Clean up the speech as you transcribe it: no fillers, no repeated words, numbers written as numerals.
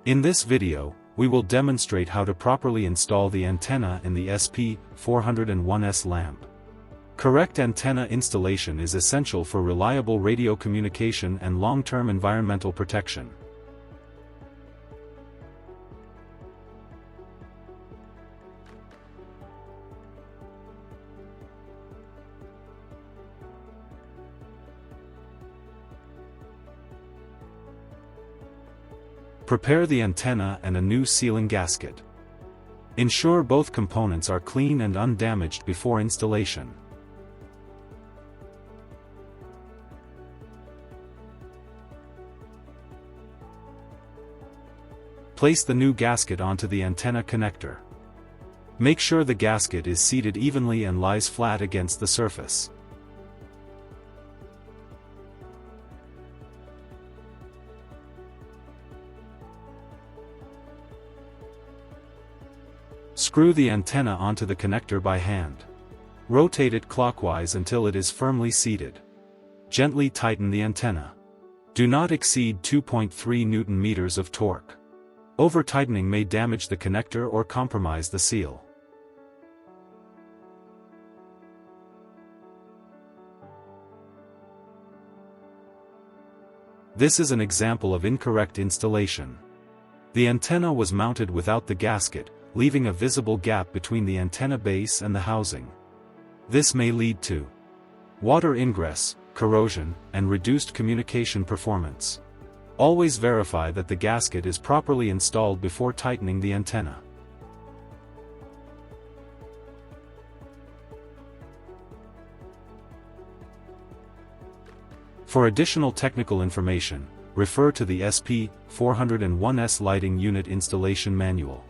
In this video, we will demonstrate how to properly install the antenna in the SP-401S lamp. Correct antenna installation is essential for reliable radio communication and long-term environmental protection. Prepare the antenna and a new sealing gasket. Ensure both components are clean and undamaged before installation. Place the new gasket onto the antenna connector. Make sure the gasket is seated evenly and lies flat against the surface. Screw the antenna onto the connector by hand. Rotate it clockwise until it is firmly seated. Gently tighten the antenna. Do not exceed 2.3 Newton-meters of torque. Over-tightening may damage the connector or compromise the seal. This is an example of incorrect installation. The antenna was mounted without the gasket, leaving a visible gap between the antenna base and the housing. This may lead to water ingress, corrosion, and reduced communication performance. Always verify that the gasket is properly installed before tightening the antenna. For additional technical information, refer to the SP-401S Lighting Unit Installation Manual.